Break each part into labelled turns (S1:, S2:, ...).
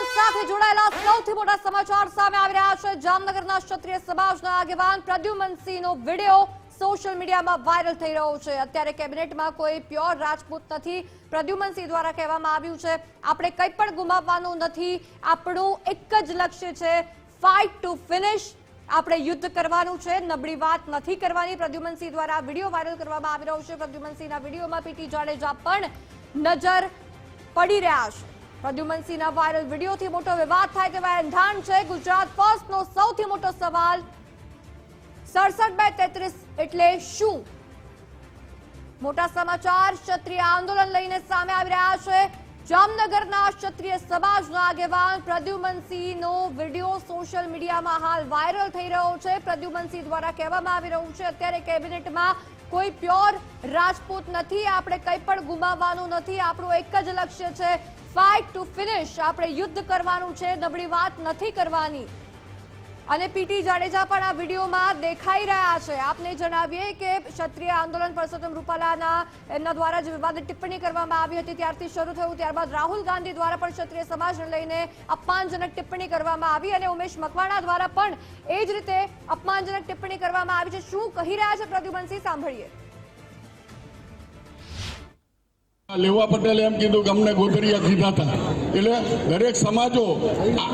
S1: આંદોલન સાથે જોડાયેલા સૌથી મોટા સમાચાર સામે આવી રહ્યા છે। જામનગરના ક્ષત્રિય સમાજના આગેવાન પ્રદ્યુમનસિંહનો વિડિયો સોશિયલ મીડિયામાં વાયરલ થઈ રહ્યો છે। અત્યારે કેબિનેટમાં કોઈ પ્યોર રાજપૂત નથી। પ્રદ્યુમનસિંહ દ્વારા કહેવામાં આવ્યું છે આપણે કંઈ પણ ગુમાવવાનું નથી, આપણું એક જ લક્ષ્ય છે ફાઇટ ટુ ફિનિશ, આપણે યુદ્ધ કરવાનું છે, નબળી વાત નથી કરવાની। પ્રદ્યુમનસિંહ દ્વારા વિડિયો વાયરલ કરવામાં આવી રહ્યો છે। પ્રદ્યુમનસિંહના વિડિયોમાં પીટી જાડેજા પણ નજર પડી રહ્યા છે। પ્રદ્યુમનસિંહના વાયરલ વિડિયોથી મોટો વિવાદ થાય તેવા એંધાણ છે। ગુજરાત ફર્સ્ટનો સૌથી મોટો સવાલ 67-33 એટલે શું? મોટા સમાચાર ક્ષત્રિય આંદોલન લઈને સામે આવી રહ્યા છે। જામનગરના ક્ષત્રિય સમાજના આગેવાન પ્રદ્યુમનસિંહનો વિડિયો સોશિયલ મીડિયામાં હાલ વાયરલ થઈ રહ્યો છે। પ્રદ્યુમનસિંહ દ્વારા કહેવામાં આવી રહ્યું છે અત્યારે કેબિનેટમાં કોઈ પ્યોર રાજપૂત નથી, આપણે કંઈ પણ ગુમાવવાનું નથી, આપણું એક જ લક્ષ્ય છે ફાઇટ ટુ ફિનિશ, આપણે યુદ્ધ કરવાનું છે, નબળી વાત નથી કરવાની। અને પીટી જાડેજા પણ આ વિડીયોમાં દેખાઈ રહ્યા છે। આપને જણાવીએ કે ક્ષત્રિય આંદોલન પરસોત્તમ રૂપાલાના એમના દ્વારા જે વિવાદિત ટિપ્પણી કરવામાં આવી હતી ત્યારથી શરૂ થયું। ત્યારબાદ રાહુલ ગાંધી દ્વારા પણ ક્ષત્રિય સમાજને લઈને અપમાનજનક ટિપ્પણી કરવામાં આવી અને ઉમેશ મકવાણા દ્વારા પણ એ જ રીતે અપમાનજનક ટિપ્પણી કરવામાં આવી છે। શું કહી રહ્યા છે પ્રદ્યુમનસિંહ, સાંભળીએ।
S2: લેવા પટેલે એમ કીધું કે અમને ગોધરિયા કીધા હતા, એટલે દરેક સમાજો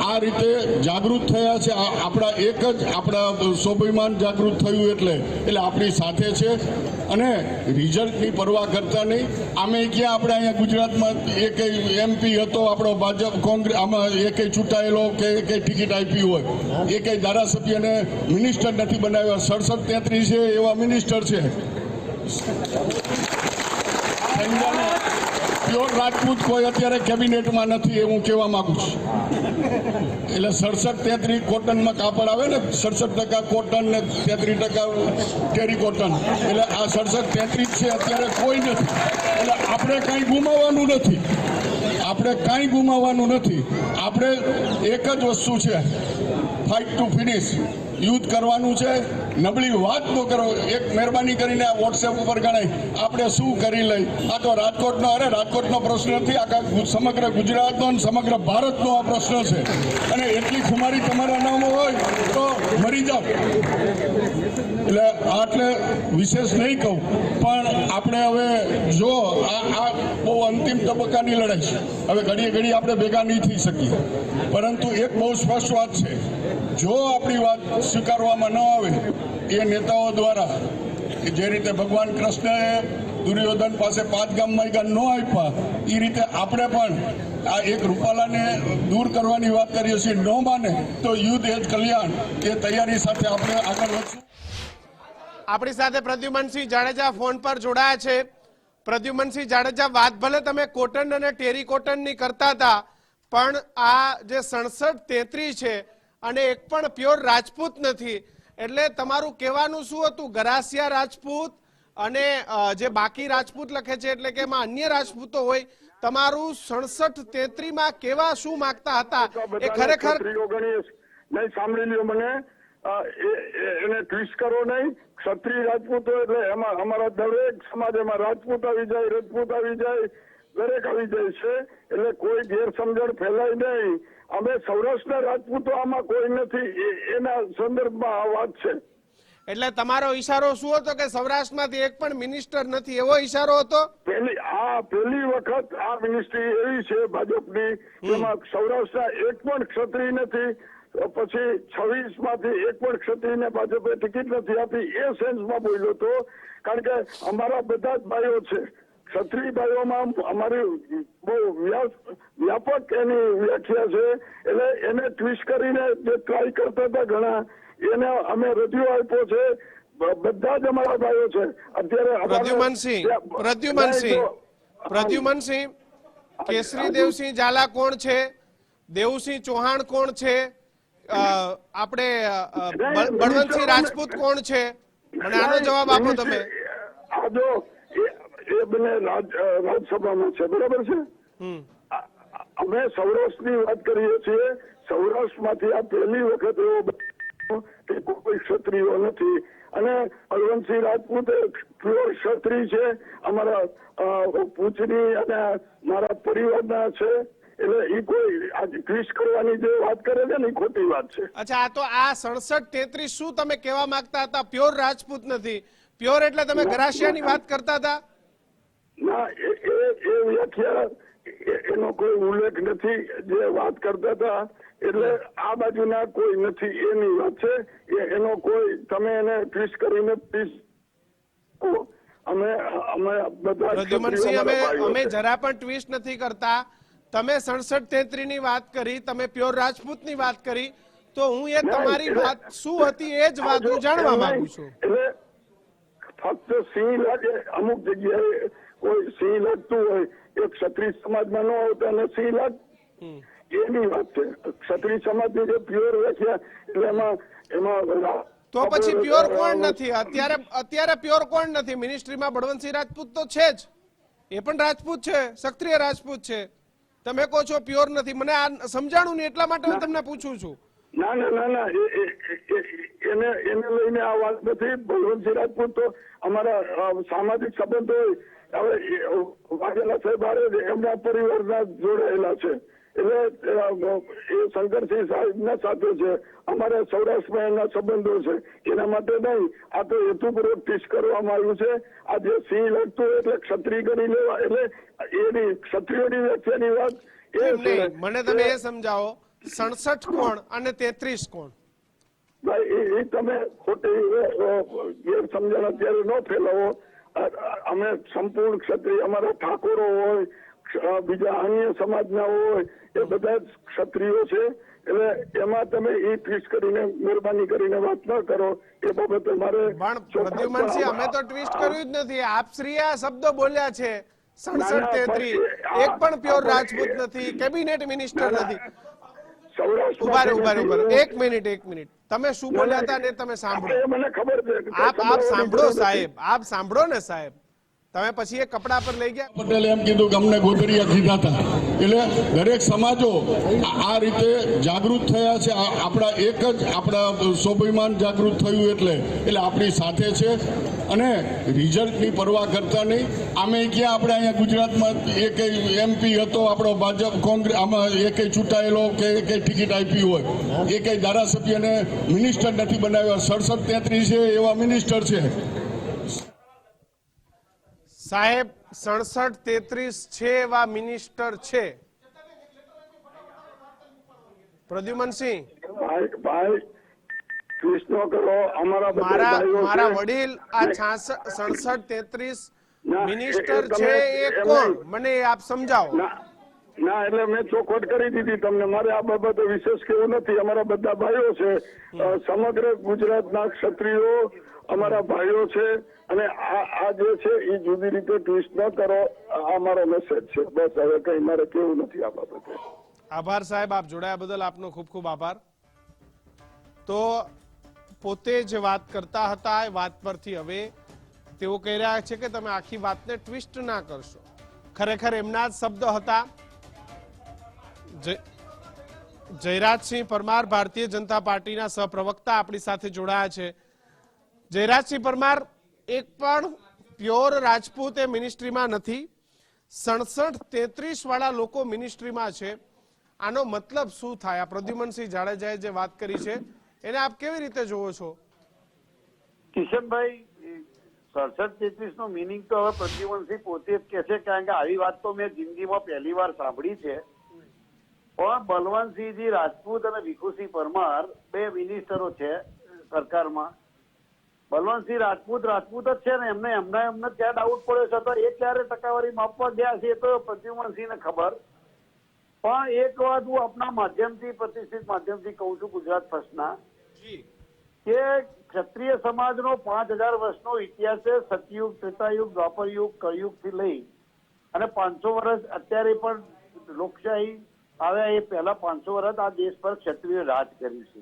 S2: આ રીતે જાગૃત થયા છે। આપણા એક જ આપણા સ્વાભિમાન જાગૃત થયું એટલે આપણી સાથે છે અને રિઝલ્ટની પરવા કરતા નહીં। આમે ક્યાં આપણે અહીંયા ગુજરાતમાં એક MP હતો આપણો ભાજપ કોંગ્રેસ, આમાં એકેય ચૂંટાયેલો કે એકેય ટિકિટ આપી હોય, એકેય ધારાસભ્યને મિનિસ્ટર નથી બનાવ્યા। 67-33 છે એવા મિનિસ્ટર છે। પ્યોર રાજપૂત કોઈ અત્યારે કેબિનેટમાં નથી, એ હું કહેવા માંગુ છું। એટલે 67-33 કોટનમાં કાપડ આવે ને, 67% કોટન ને 33% ટેરી કોટન, એટલે આ 67-33 છે અત્યારે કોઈ નથી। એટલે આપણે કાંઈ ગુમાવવાનું નથી, આપણે કાંઈ ગુમાવવાનું નથી। આપણે એક જ વસ્તુ છે ફાઇટ ટુ ફિનિશ, યુદ્ધ કરવાનું છે, નબળી વાત ન કરો। એક મહેરબાની કરીને આ વોટ્સએપ ઉપર ગણાય આપણે શું કરી લઈ, આ તો રાજકોટનો, અરે રાજકોટનો પ્રશ્ન નથી, આખા સમગ્ર ગુજરાતનો અને સમગ્ર ભારતનો આ પ્રશ્ન છે અને એટલી ખુમારી તમારા નામ હોય તો મરી જાઓ। એટલે વિશેષ નહીં કહું, પણ આપણે હવે જો આ બહુ અંતિમ તબક્કાની લડાઈ છે, હવે ઘડીએ ઘડી આપણે ભેગા નહીં થઈ શકીએ, પરંતુ એક બહુ સ્પષ્ટ વાત છે, જો આપણી વાત સ્વીકારવામાં ન આવે એ નેતાઓ દ્વારા, જે રીતે ભગવાન કૃષ્ણએ દુર્યોધન પાસે 5 ગામ ન આપ્યા, એ રીતે આપણે પણ આ એક રૂપાલાને દૂર કરવાની વાત કરીએ છીએ, ન માને તો યુદ્ધ એ જ કલ્યાણ, એ તૈયારી સાથે આપણે આગળ વધશું।
S3: આપણી સાથે પ્રદ્યુમનસિંહ જાડેજા ફોન પર જોડાયા છે। પ્રદ્યુમનસિંહ જાડેજા, વાત ભલે તમે કોટન અને ટેરી કોટનની કરતા હતા, પણ આ જે 67-33 છે અને એક પણ પ્યોર રાજપૂત નથી, એટલે તમારું કહેવાનું શું હતું? ગરાસિયા રાજપૂત અને જે બાકી રાજપૂત લખે છે એટલે કે એમાં અન્ય રાજપૂતો હોય, તમારું 67-33 માં કેવા શું માંગતા હતા એ ખરેખર
S4: નહીં સાંભળી લ્યો મને, એને ટ્વિસ્ટ કરો નહીં। ક્ષત્રિય રાજપૂતો એટલે એમાં અમારા દરેક સમાજ, એમાં રાજપૂત આવી જાય, રજપૂત આવી જાય, દરેક આવી જાય છે, એટલે કોઈ ગેરસમજણ ફેલાય નહીં। અમે સૌરાષ્ટ્રના રાજપૂતો આમાં કોઈ નથી, એના સંદર્ભમાં આ વાત છે।
S3: એટલે તમારો ઈશારો શું હતો કે સૌરાષ્ટ્રમાંથી એક પણ મિનિસ્ટર નથી, એવો ઈશારો હતો?
S4: પહેલી વખત આ મિનિસ્ટ્રી એવી છે ભાજપની, એમાં સૌરાષ્ટ્રના એક પણ ક્ષત્રિય નથી, પછી 26 માંથી એક પણ ક્ષત્રિયને ભાજપે ટિકિટ નથી આપી, એ સેન્સમાં બોલ્યો હતો। કારણ કે અમારા બધા જ ભાઈઓ છે, ક્ષત્રિય ભાઈઓમાં અમારી બહુ વ્યાપક એની વ્યાખ્યા છે, એટલે એને ટ્વિસ્ટ કરીને જે ટ્રાય કરતા હતા ઘણા, એને અમે રજૂ આપ્યો છે। બધા જ અમારા ભાઈઓ છે। અત્યારે
S3: પ્રદ્યુમનસિંહ કેસરી દેવસિંહ ઝાલા કોણ છે? દેવસિંહ ચૌહાણ કોણ છે? આપણે બળવંતસિંહ રાજપૂત કોણ છે? અને આનો જવાબ આપો તમે।
S4: આ જો એ બંને રાજસભામાં છે, બરાબર છે? અમે સૌરાષ્ટ્રની વાત કરીએ છીએ। સૌરાષ્ટ્રમાંથી આ પહેલી વખત એવો કે કોઈ ક્ષત્રિયો નથી, અને બળવંતસિંહ રાજપૂત પ્યોર ક્ષત્રિય છે, અમારા પૂંછની અને મારા પરિવારના છે, એટલે એ કોઈ આ ટ્વિસ્ટ કરવાની જે વાત કરે છે ને એ ખોટી વાત છે.
S3: અચ્છા, આ તો આ 67-33 શું તમે કહેવા માંગતા હતા? પ્યોર રાજપૂત નથી, પ્યોર એટલે તમે ગરાસિયાની વાત કરતા હતા?
S4: ના, એ વ્યાખ્યા એનો કોઈ ઉલ્લેખ નથી જે વાત કરતા હતા. એટલે આ બાજુના કોઈ નથી એની વાત છે. એનો કોઈ તમે એને ટ્વિસ્ટ કરીને અમે બધા
S3: પ્રદ્યુમનસિંહ, અમે જરા પણ ટ્વિસ્ટ નથી કરતા. તમે 67-33 ની વાત કરી, તમે પ્યોર રાજપૂત ની વાત કરી, તો હું એ તમારી વાત શું હતી એ જ વાત હું જાણવા માંગુ છું.
S4: એટલે ફક્ત સિંહ લાગે, અમુક જગ્યાએ કોઈ સિંહ લાગતું હોય, એક ક્ષત્રિય સમાજમાં ન આવતા અને સિંહ લાગ એની વાત છે. ક્ષત્રિય સમાજની જે પ્યોર વ્યાખ્યા એટલે એમાં
S3: તો પછી પ્યોર કોણ નથી અત્યારે પ્યોર કોણ નથી? મિનિસ્ટ્રીમાં બળવંતસિંહ રાજપૂત તો છે જ, એ પણ રાજપૂત છે, ક્ષત્રિય રાજપૂત છે. તમે કહો છો પ્યોર નથી, મને આ સમજાણું નહીં એટલા માટે હું તમને પૂછું છું.
S4: ના એને લઈને આ વાત નથી. બળવંતસિંહ રાજપૂત તો અમારા સામાજિક સંબંધો હવે વાઘેલા સાહેબ એમના પરિવારના જોડાયેલા છે. એટલે એ શંકરસિંહ સાહેબના સાથે છે. અમારા સૌરાષ્ટ્રમાં એના સંબંધો છે. એના માટે નહીં, આ તો હેતુપૂર્વક ટીસ કરવામાં આવ્યું છે. આ જે સિંહ લાગતું એટલે ક્ષત્રિય ગણી લેવા, એટલે એની ક્ષત્રિયોની વ્યાખ્યાની વાત એ
S3: મને તમે એ સમજાવો, 67 કોણ અને 33 કોણ?
S4: ભાઈ એ તમે ખોટી ગેરસમજણ અત્યારે ન ફેલાવો. અમે સંપૂર્ણ ક્ષત્રિય, અમારા ઠાકોરો હોય, બીજા અન્ય સમાજના હોય, એ બધા જ ક્ષત્રિયો છે. એટલે એમાં તમે એ ટ્વિસ્ટ કરીને મહેરબાની કરીને વાત ન કરો. એ બાબતે મારે
S3: પણ પ્રદ્યુમનસિંહ, અમે તો ટ્વિસ્ટ કર્યું જ નથી. આપ શ્રી આ શબ્દો બોલ્યા છે 67-33, એક પણ પ્યોર રાજપૂત નથી, કેબિનેટ મિનિસ્ટર નથી. ઉભા એક મિનિટ, તમે શું બોલ્યા હતા ને તમે સાંભળો.
S4: મને ખબર છે.
S3: આપ સાંભળો સાહેબ, આપ સાંભળો ને સાહેબ. તમે પછી એ કપડા પર લઈ ગયા.
S2: પટેલે એમ કીધું કે અમને ગોદરિયા કીધા હતા. એટલે દરેક સમાજો આ રીતે જાગૃત થયા છે. આપણા એક જ આપણા સ્વાભિમાન જાગૃત થયું એટલે આપણી સાથે છે. અને રિઝલ્ટની પરવા કરતા નહીં. આમે ક્યાં આપણે અહીંયા ગુજરાતમાં એક MP હતો આપણો ભાજપ કોંગ્રેસ, આમાં એક ચૂંટાયેલો કે ટિકિટ આપી હોય, એક ધારાસભ્યને મિનિસ્ટર નથી બનાવ્યા. 67-33 છે એવા મિનિસ્ટર છે
S3: સાહેબ. 67-33 છે એવા મિનિસ્ટર છે. પ્રદ્યુમનસિંહ,
S4: ભાઈ ટ્વિસ્ટ ન કરો.
S3: મારા વડીલ આ 67-33 મિનિસ્ટર છે એ કોણ, મને આપ સમજાવો.
S4: ના, એટલે મેં ચોખવટ કરી દીધી તમને. મારે આ બાબતે વિશેષ કેવું નથી. અમારા બધા ભાઈઓ છે, સમગ્ર ગુજરાતના ક્ષત્રિયો અમારા ભાઈઓ છે. અને આ જે છે એ જુદી રીતે ટ્વિસ્ટ ન કરો, આ મારો મેસેજ છે. બસ, હવે કઈ મારે કેવું નથી આ બાબતે.
S3: આભાર સાહેબ, આપ જોડાયા બદલ આપનો ખૂબ ખૂબ આભાર. તો પોતે જ વાત કરતા હતા, એ વાત પરથી હવે તેઓ કહી રહ્યા છે કે તમે આખી વાતને ટ્વિસ્ટ ના કરશો. ખરેખર એમના જ શબ્દ હતા. જયરાજસિંહ પરમાર, ભારતીય જનતા પાર્ટીના સહપ્રવક્તા આપણી સાથે જોડાયા છે. જયરાજસિંહ પરમાર, એક પણ પ્યોર રાજપૂત એ મિનિસ્ટ્રીમાં નથી. 67-33 વાળા લોકો મિનિસ્ટ્રીમાં છે. આનો મતલબ શું થાય? આ પ્રદ્યુમનસિંહ જાડેજાએ જે વાત કરી છે એને આપ કેવી રીતે જોવો છો?
S5: કિશનભાઈ, 67-33 નો મિનિંગ તો હવે પ્રદ્યુમનસિંહ પોતે જ કહે છે, કારણ કે આવી વાત તો મેં જિંદગીમાં પહેલી વાર સાંભળી છે. પણ બલવંતસિંહજી રાજપૂત અને ભીખુસિંહ પરમાર બે મિનિસ્ટરો છે સરકારમાં. બલવંતસિંહ રાજપૂત જ છે ને, એમને ત્યાં ડાઉટ પડ્યો છે, તો એ ક્યારે ટકાવારી માપવા ગયા છે એ તો પ્રદ્યુમનસિંહને ખબર. પણ એક વાત હું આપના માધ્યમથી, પ્રતિષ્ઠિત માધ્યમથી કહું છું, ગુજરાત ફર્સ્ટના, કે ક્ષત્રિય સમાજનો 5000 વર્ષનો ઇતિહાસ છે. સતયુગ, ત્રેતાયુગ, દ્વાપરયુગ, કળયુગ થી લઈ અને 500 વર્ષ અત્યારે પણ લોકશાહી આવ્યા એ પહેલા 500 વર્ષ આ દેશ પર ક્ષત્રિય રાજ કર્યું છે.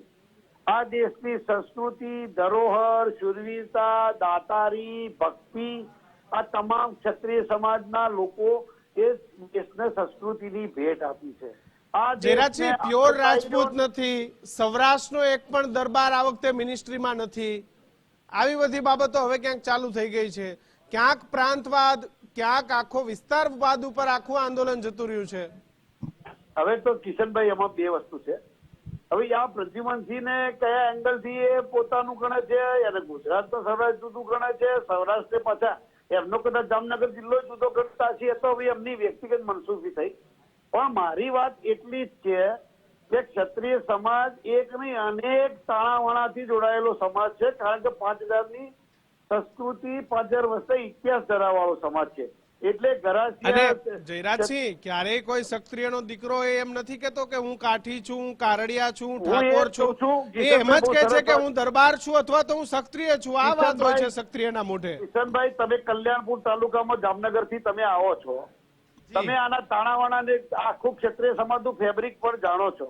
S5: આ દેશની સંસ્કૃતિ, ધરોહર, શૂરવીરતા, દાતારી, ભક્તિ, આ તમામ ક્ષત્રિય સમાજના લોકો એ દેશને સંસ્કૃતિની ભેટ આપી છે.
S3: જયરાજસિંહ, પ્યોર રાજપૂત નથી, સૌરાષ્ટ્રનો એક પણ દરબાર આ વખતે મિનિસ્ટ્રીમાં નથી. આવી બધી બાબતો હવે ક્યાંક ચાલુ થઈ ગઈ છે. ક્યાંક પ્રાંતવાદ, ક્યાંક આખો વિસ્તારવાદ ઉપર આખું આંદોલન જતું રહ્યું છે.
S5: હવે તો કિશનભાઈ એમાં બે વસ્તુ છે. હવે આ પ્રદ્યુમનસિંહને કયા એંગલથી એ પોતાનું ગણે છે, અને ગુજરાત તો સૌરાષ્ટ્ર જુદું ગણે છે, સૌરાષ્ટ્ર પાછા એમનો કદાચ જામનગર જિલ્લો જુદો ગણતા છે, તો હવે એમની વ્યક્તિગત મનસુખી થઈ. પણ મારી વાત એટલી જ છે કે ક્ષત્રિય સમાજ એક નહીં અનેક તાણાવાણાથી જોડાયેલો સમાજ છે. કારણ કે 5000ની સંસ્કૃતિ, 5000 વર્ષે ઇતિહાસ ધરાવવાળો સમાજ છે. એટલે
S3: અને
S5: ગરાસિયા
S3: જયરાજસિંહ, ક્યારેય કોઈ ક્ષત્રિયનો દીકરો એમ નથી કેતો કે હું કાઠી છું, હું કારડિયા છું,
S5: હું
S3: ઠાકોર
S5: એ જ કહું છું,
S3: છું. એ એમ જ કે છે
S5: કિશનભાઈ
S3: કે હું દરબાર છું અથવા તો હું ક્ષત્રિય છું. આ વાત હોય છે ક્ષત્રિયના મોઢે.
S5: કિશનભાઈ, તમે કલ્યાણપુર તાલુકામાં જામનગરથી તમે આવો છો, તમે આના તાણાવાણાને આખું ક્ષત્રિય સમાજનું ફેબ્રિક પણ જાણો છો.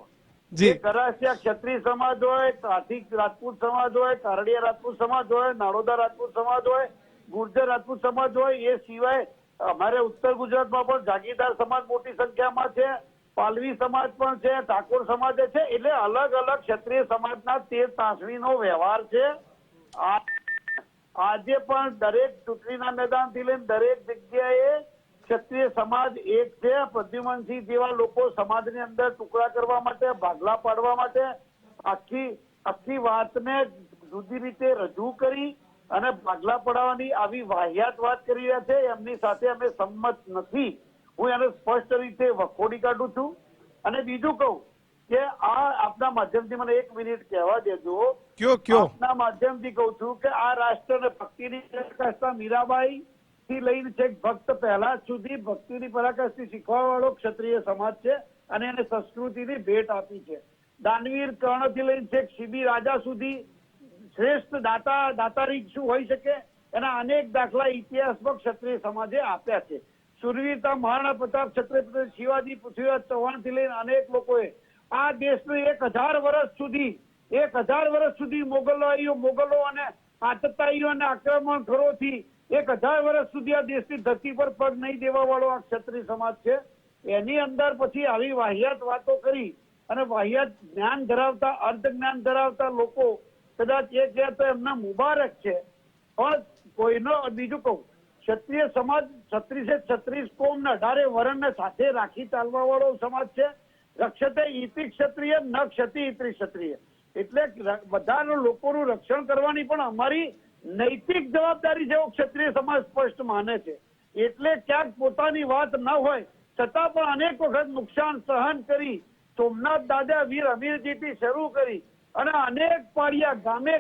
S3: જી.
S5: ગરાસિયા ક્ષત્રિય સમાજ હોય, કાઠી રાજપૂત સમાજ હોય, કારડિયા રાજપૂત સમાજ હોય, નાડોદા રાજપૂત સમાજ હોય, ગુર્જર રાજપૂત સમાજ હોય, એ સિવાય અમારે ઉત્તર ગુજરાતમાં પણ જાગીરદાર સમાજ મોટી સંખ્યામાં છે, પાલવી સમાજ પણ છે, ઠાકોર સમાજ છે. એટલે અલગ અલગ ક્ષત્રિય સમાજના 13 તાસણીનો વ્યવહાર છે. આજે પણ દરેક ચૂંટણીના મેદાનથી લઈને દરેક જગ્યાએ ક્ષત્રિય સમાજ એક છે. પ્રદ્યુમનસિંહ જેવા લોકો સમાજની અંદર ટુકડા કરવા માટે, ભાગલા પાડવા માટે આખી વાતને જુદી રીતે રજૂ કરી અને ભાગલા પડાવવાની આવી વાહિયાત વાત કરી રહ્યા છે. એમની સાથે અમે સંમત નથી. હું એને સ્પષ્ટ રીતે વખોડી કાઢું છું. અને બીજું કહું કે આ આપના માધ્યમથી મને 1 મિનિટ કહેવા દેજો.
S3: કયો
S5: આપના માધ્યમથી કહું છું કે આ રાષ્ટ્રને ભક્તિની પરાકાષ્ઠા મીરાબાઈ થી લઈને છે ભક્ત પ્રહલાદ સુધી ભક્તિની પરાકાષ્ઠા શીખવા વાળો ક્ષત્રિય સમાજ છે, અને એને સંસ્કૃતિની ભેટ આપી છે. દાનવીર કર્ણથી લઈને છે શિબી રાજા સુધી શ્રેષ્ઠ દાતારી શું હોઈ શકે એના અનેક દાખલા ઇતિહાસમાં ક્ષત્રિય સમાજે આપ્યા છે. શુરવીરતા મહારાણા પ્રતાપ, છત્રપતિ શિવાજી, પૃથ્વીરાજ ચૌહાણથી લઈને અનેક લોકોએ આ દેશને 1000 વર્ષ સુધી મોગલો અને આતતાઈઓ અને આક્રમણખોરોથી 1000 વર્ષ સુધી આ દેશની ધરતી પર પગ નહીં દેવા વાળો આ ક્ષત્રિય સમાજ છે. એની અંદર પછી આવી વાહિયાત વાતો કરી અને વાહિયાત જ્ઞાન ધરાવતા, અર્ધ જ્ઞાન ધરાવતા લોકો કદાચ એ કહે તો એમના મુબારક છે. પણ કોઈનો બીજું કહું, ક્ષત્રિય સમાજ 36 કોમ ને 18 વર્ણને સાથે રાખી ચાલવા વાળો સમાજ છે. રક્ષતે ઇતિ ક્ષત્રિય ન ક્ષતિ ઇતિ ક્ષત્રિય. એટલે બધા લોકોનું રક્ષણ કરવાની પણ અમારી નૈતિક જવાબદારી જેવો ક્ષત્રિય સમાજ સ્પષ્ટ માને છે. એટલે ક્યાંક પોતાની વાત ન હોય છતાં પણ અનેક વખત નુકસાન સહન કરી સોમનાથ દાદા વીર અમીરજીથી શરૂ કરી અને અનેક પાડિયા ગામે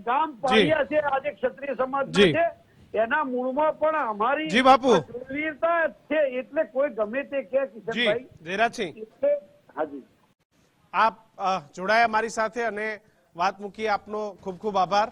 S5: ગામ પાડિયા છે આજે ક્ષત્રિય સમાજ છે. એના મૂળમાં પણ અમારી
S3: જી બાપુ
S5: વીરતા છે. એટલે કોઈ ગમે તે કે કિશનભાઈ.
S3: જયરાજસિંહ,
S5: હાજી,
S3: આપ જોડાયા મારી સાથે અને વાત મૂકી. આપનો ખૂબ ખૂબ આભાર.